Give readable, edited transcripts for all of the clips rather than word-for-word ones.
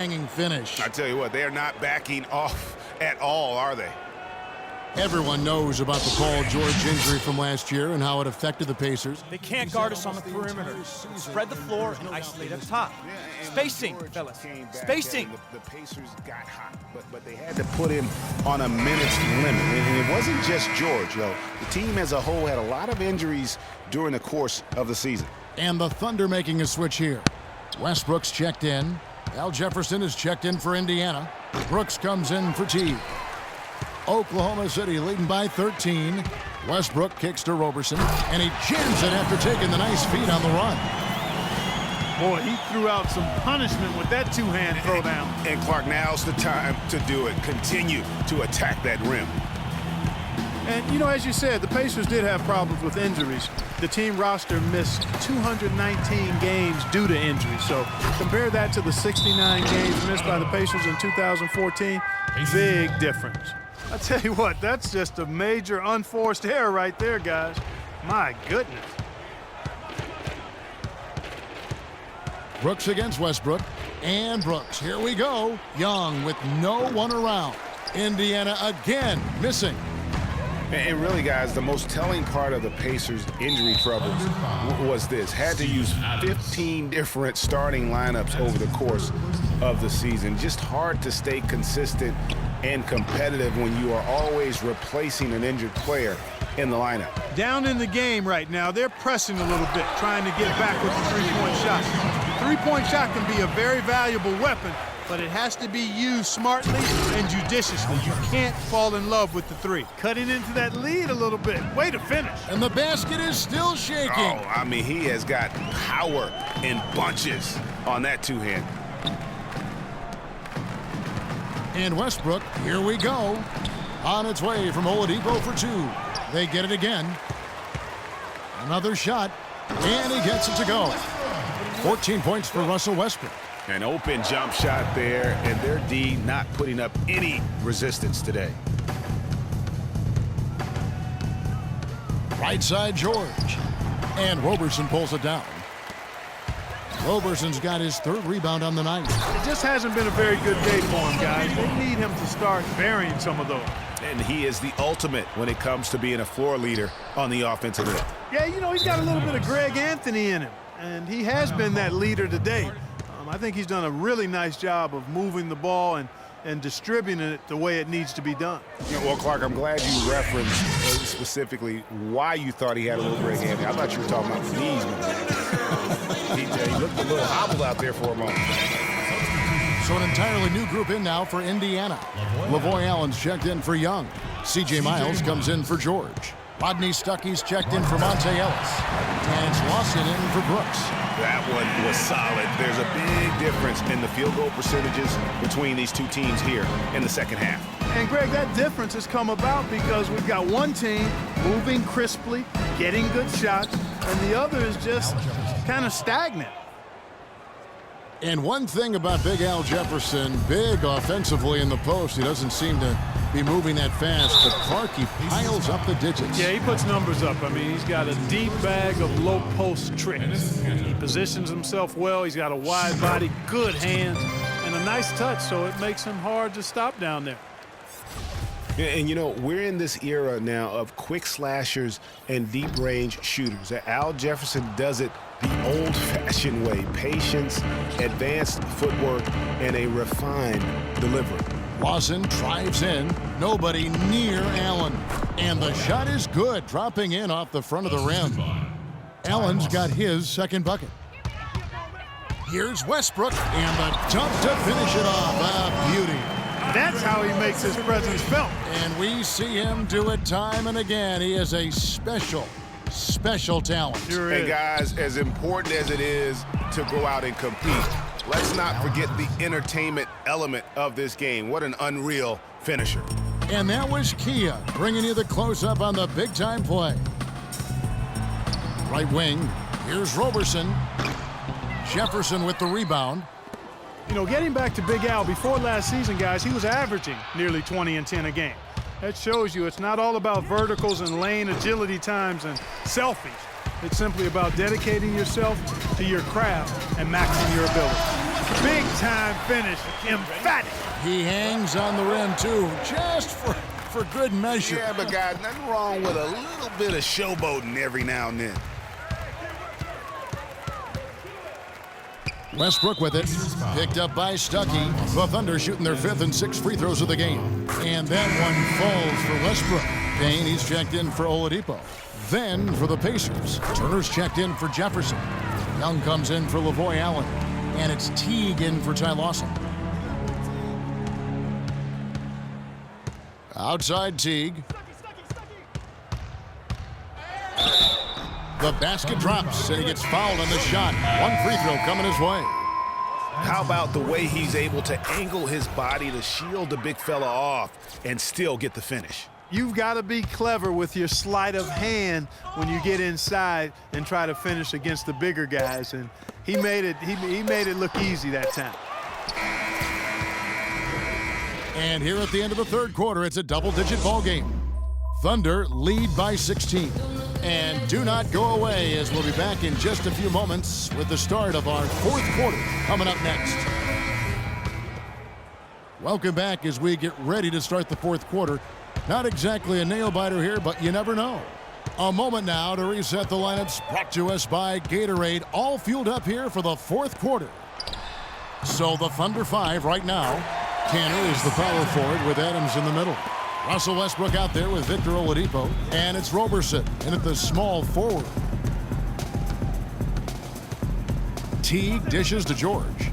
hanging finish. I tell you what, they are not backing off at all, are they? Everyone knows about the Paul George injury from last year and how it affected the Pacers. They can't guard us on the perimeter. Spread the floor and isolate up top. Spacing, fellas. Spacing. The Pacers got hot, but they had to put him on a minute's limit. And it wasn't just George, though. The team as a whole had a lot of injuries during the course of the season. And the Thunder making a switch here. Westbrook's checked in. Al Jefferson is checked in for Indiana. Brooks comes in for Teague. Oklahoma City leading by 13. Westbrook kicks to Roberson, and he jams it after taking the nice feed on the run. Boy, he threw out some punishment with that two-hand throwdown. And Clark, now's the time to do it. Continue to attack that rim. And, you know, as you said, the Pacers did have problems with injuries. The team roster missed 219 games due to injury. So compare that to the 69 games missed by the Pacers in 2014. Big difference. I tell you what, that's just a major unforced error right there, guys. My goodness. Brooks against Westbrook. And Brooks, here we go. Young with no one around. Indiana again missing. And really, guys, the most telling part of the Pacers' injury troubles was this. Had to use 15 different starting lineups over the course of the season. Just hard to stay consistent and competitive when you are always replacing an injured player in the lineup. Down in the game right now, they're pressing a little bit, trying to get back with the three-point shot. The three-point shot can be a very valuable weapon, but it has to be used smartly and judiciously. You can't fall in love with the three. Cutting into that lead a little bit. Way to finish. And the basket is still shaking. Oh, I mean, he has got power in bunches on that two-hand. And Westbrook, here we go. On its way from Oladipo for two. They get it again. Another shot, and he gets it to go. 14 points for Russell Westbrook. An open jump shot there, and their D not putting up any resistance today. Right side George. And Roberson pulls it down. Roberson's got his third rebound on the night. It just hasn't been a very good day for him, guys. They need him to start burying some of those. And he is the ultimate when it comes to being a floor leader on the offensive end. Yeah, you know, he's got a little bit of Greg Anthony in him, and he has been that leader today. I think he's done a really nice job of moving the ball and distributing it the way it needs to be done. Yeah, well, Clark, I'm glad you referenced specifically why you thought he had a little Greg Anthony. I thought you were talking about the knees, man. He looked a little hobbled out there for a moment. So an entirely new group in now for Indiana. Lavoy Allen's checked in for Young. C.J. Miles comes in for George. Rodney Stuckey's checked in for Monte Ellis. And it's Lawson in for Brooks. That one was solid. There's a big difference in the field goal percentages between these two teams here in the second half. And, Greg, that difference has come about because we've got one team moving crisply, getting good shots, and the other is just kind of stagnant. And one thing about Big Al Jefferson, big offensively in the post, he doesn't seem to be moving that fast, but Clark, he piles up the digits. Yeah, he puts numbers up. I mean, he's got a deep bag of low post tricks. He positions himself well. He's got a wide body, good hands, and a nice touch, so it makes him hard to stop down there. And, you know, we're in this era now of quick slashers and deep-range shooters. Al Jefferson does it the old-fashioned way. Patience, advanced footwork, and a refined delivery. Lawson drives in. Nobody near Allen. And the shot is good, dropping in off the front of the rim. Allen's got his second bucket. Here's Westbrook, and the dunk to finish it off. A beauty. That's how he makes his presence felt. And we see him do it time and again. He is a special talent. Sure And is. guys, as important as it is to go out and compete, let's not forget the entertainment element of this game. What an unreal finisher. And that was Kia bringing you the close-up on the big-time play. Right wing, here's Roberson. Jefferson with the rebound. You know, getting back to Big Al, before last season, guys, he was averaging nearly 20 and 10 a game. That shows you it's not all about verticals and lane agility times and selfies. It's simply about dedicating yourself to your craft and maxing your ability. Big time finish, emphatic. He hangs on the rim, too, just for good measure. Yeah, but guys, nothing wrong with a little bit of showboating every now and then. Westbrook with it, picked up by Stuckey. The Thunder shooting their 5th and 6th free throws of the game. And that one falls for Westbrook. Payne, he's checked in for Oladipo. Then for the Pacers, Turner's checked in for Jefferson. Young comes in for Lavoy Allen. And it's Teague in for Ty Lawson. Outside Teague. The basket drops, and he gets fouled on the shot. One free throw coming his way. How about the way he's able to angle his body to shield the big fella off and still get the finish? You've got to be clever with your sleight of hand when you get inside and try to finish against the bigger guys. And he made it look easy that time. And here at the end of the third quarter, it's a double-digit ball game. Thunder lead by 16. And do not go away, as we'll be back in just a few moments with the start of our fourth quarter coming up next. Welcome back as we get ready to start the fourth quarter. Not exactly a nail-biter here, but you never know. A moment now to reset the lineups, brought to us by Gatorade, all fueled up here for the fourth quarter. So the Thunder 5 right now. Tanner is the power forward with Adams in the middle. Russell Westbrook out there with Victor Oladipo. And it's Roberson in at the small forward. Teague dishes to George.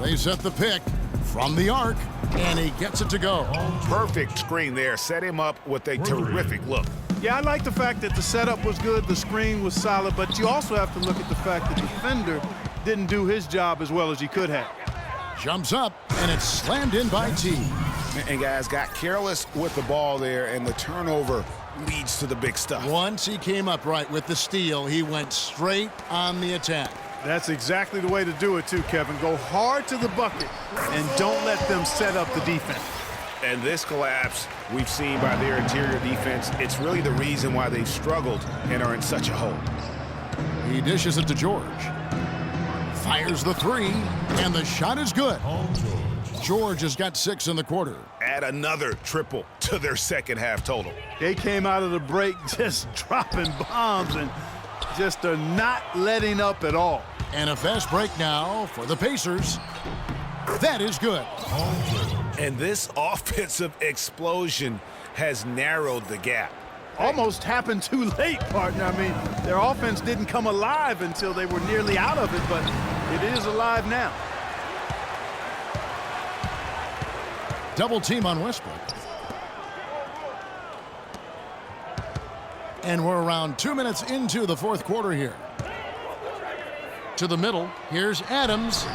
They set the pick from the arc, and he gets it to go. Perfect screen there. Set him up with a terrific look. Yeah, I like the fact that the setup was good, the screen was solid, but you also have to look at the fact that the defender didn't do his job as well as he could have. Jumps up, and it's slammed in by Teague. And guys got careless with the ball there, and the turnover leads to the big stuff. Once he came up right with the steal, he went straight on the attack. That's exactly the way to do it too, Kevin. Go hard to the bucket and don't let them set up the defense. And this collapse we've seen by their interior defense, it's really the reason why they've struggled and are in such a hole. He dishes it to George. Fires the three, and the shot is good. George has got 6 in the quarter. Add another triple to their second half total. They came out of the break just dropping bombs and just are not letting up at all. And a fast break now for the Pacers. That is good. And this offensive explosion has narrowed the gap. Almost happened too late, partner. I mean, their offense didn't come alive until they were nearly out of it, but it is alive now. Double team on Westbrook. And we're around 2 minutes into the fourth quarter here. To the middle, here's Adams.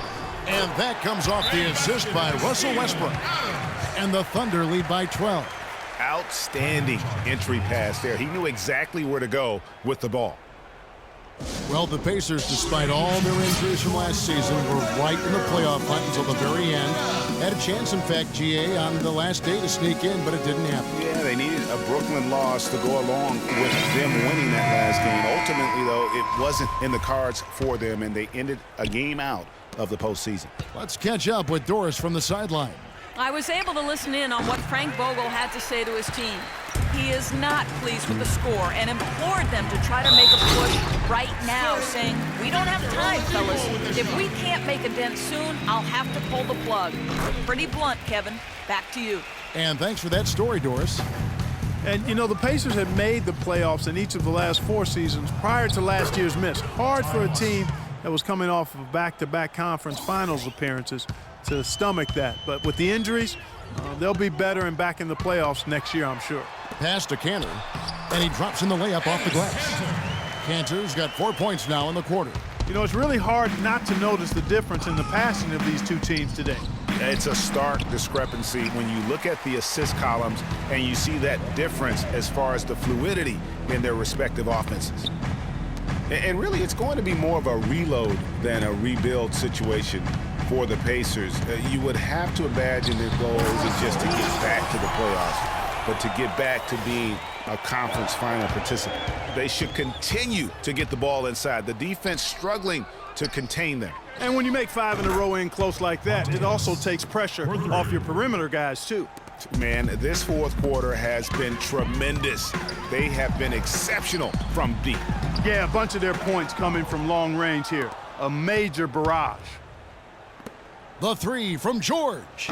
And that comes off the assist by Russell Westbrook. And the Thunder lead by 12. Outstanding entry pass there. He knew exactly where to go with the ball. Well, the Pacers, despite all their injuries from last season, were right in the playoff hunt until the very end. Had a chance, in fact, GA, on the last day to sneak in, but it didn't happen. Yeah, they needed a Brooklyn loss to go along with them winning that last game. Ultimately, though, it wasn't in the cards for them, and they ended a game out of the postseason. Let's catch up with Doris from the sideline. I was able to listen in on what Frank Vogel had to say to his team. He is not pleased with the score and implored them to try to make a push right now, saying, "We don't have time, fellas. If we can't make a dent soon, I'll have to pull the plug." Pretty blunt, Kevin. Back to you. And thanks for that story, Doris. And, you know, the Pacers had made the playoffs in each of the last 4 seasons prior to last year's miss. Hard for a team that was coming off of back-to-back conference finals appearances to stomach that. But with the injuries, they'll be better and back in the playoffs next year, I'm sure. Pass to Cantor, and he drops in the layup off the glass. Cantor's got 4 points now in the quarter. You know, it's really hard not to notice the difference in the passing of these two teams today. It's a stark discrepancy when you look at the assist columns and you see that difference as far as the fluidity in their respective offenses. And really, it's going to be more of a reload than a rebuild situation for the Pacers. You would have to imagine their goal is just to get back to the playoffs. but to get back to being a conference final participant. They should continue to get the ball inside. The defense struggling to contain them. And when you make 5 in a row in close like that, it also takes pressure off your perimeter guys, too. Man, this fourth quarter has been tremendous. They have been exceptional from deep. Yeah, a bunch of their points coming from long range here. A major barrage. The three from George.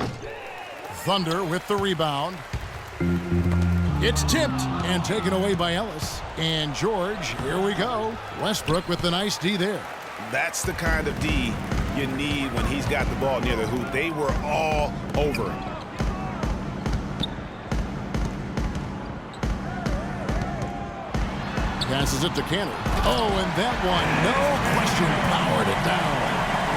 Thunder with the rebound. It's tipped and taken away by Ellis. And George, here we go. Westbrook with the nice D there. That's the kind of D you need when he's got the ball near the hoop. They were all over him. Passes it to Canner. Oh, and that one, no question, powered it down.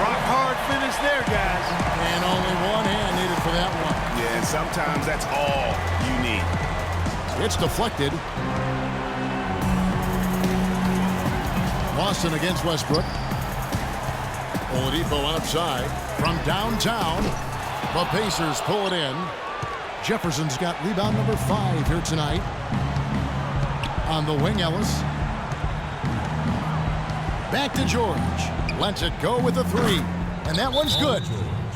Rock hard finish there, guys. And only one hand needed for that one. Yeah, and sometimes that's all you need. It's deflected. Boston against Westbrook. Oladipo outside from downtown. The Pacers pull it in. Jefferson's got rebound number 5 here tonight. On the wing, Ellis. Back to George. Lets it go with a 3. And that one's good.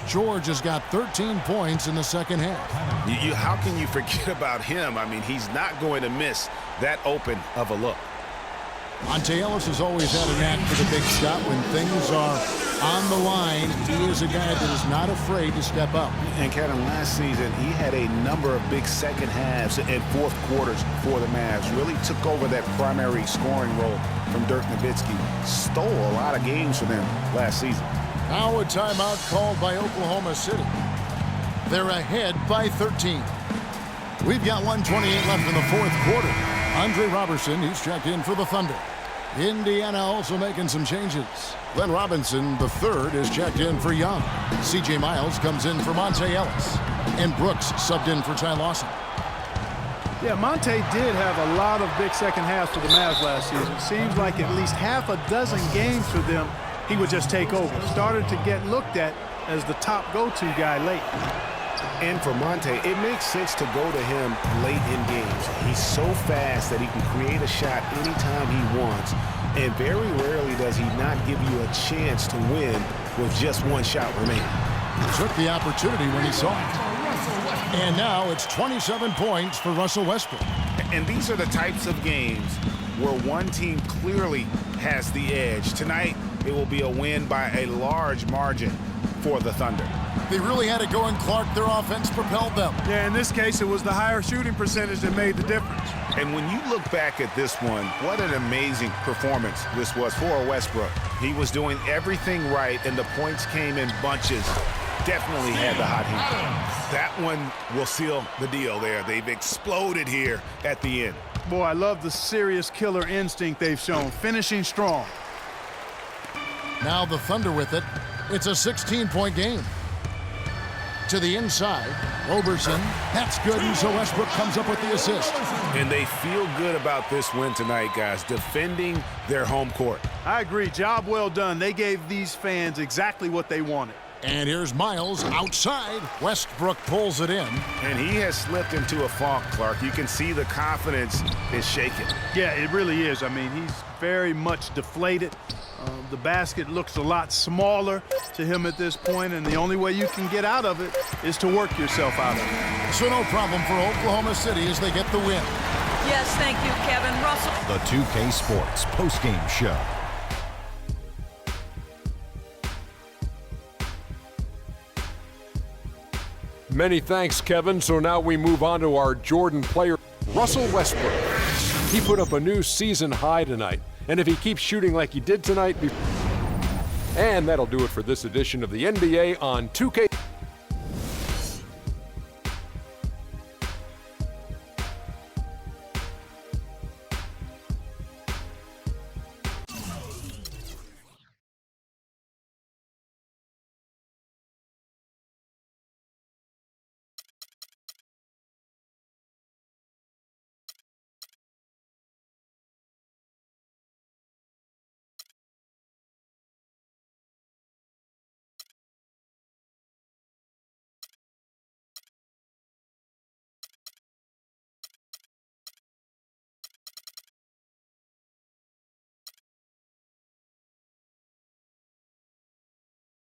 George has got 13 points in the second half. How can you forget about him? I mean, he's not going to miss that open of a look. Monte Ellis has always had a knack for the big shot. When things are on the line, he is a guy that is not afraid to step up. And Kevin, last season, he had a number of big second halves and fourth quarters for the Mavs. Really took over that primary scoring role from Dirk Nowitzki. Stole a lot of games for them last season. Now a timeout called by Oklahoma City. They're ahead by 13. We've got 1:28 left in the fourth quarter. Andre Robertson, he's checked in for the Thunder. Indiana also making some changes. Glenn Robinson, the third, is checked in for Young. C.J. Miles comes in for Monte Ellis. And Brooks subbed in for Ty Lawson. Yeah, Monte did have a lot of big second halves for the Mavs last season. Seems like at least half a dozen games for them, he would just take over. Started to get looked at as the top go-to guy late. And for Monte, it makes sense to go to him late in games. He's so fast that he can create a shot anytime he wants. And very rarely does he not give you a chance to win with just one shot remaining. He took the opportunity when he saw it. And now it's 27 points for Russell Westbrook. And these are the types of games where one team clearly has the edge. Tonight, it will be a win by a large margin for the Thunder. They really had it going, Clark. Their offense propelled them. Yeah, in this case, it was the higher shooting percentage that made the difference. And when you look back at this one, what an amazing performance this was for Westbrook. He was doing everything right, and the points came in bunches. Definitely had the hot hand. That one will seal the deal there. They've exploded here at the end. Boy, I love the serious killer instinct they've shown, finishing strong. Now the Thunder with it. It's a 16-point game. To the inside, Robertson, that's good, and so Westbrook comes up with the assist. And they feel good about this win tonight, guys, defending their home court. I agree, job well done. They gave these fans exactly what they wanted. And here's Miles outside. Westbrook pulls it in. And he has slipped into a funk, Clark. You can see the confidence is shaken. Yeah, it really is. I mean, he's very much deflated. The basket looks a lot smaller to him at this point, and the only way you can get out of it is to work yourself out of it. So no problem for Oklahoma City as they get the win. Yes, thank you, Kevin. Russell. The 2K Sports postgame show. Many thanks, Kevin. So now we move on to our Jordan player, Russell Westbrook. He put up a new season high tonight. And if he keeps shooting like he did tonight, and that'll do it for this edition of the NBA on 2K.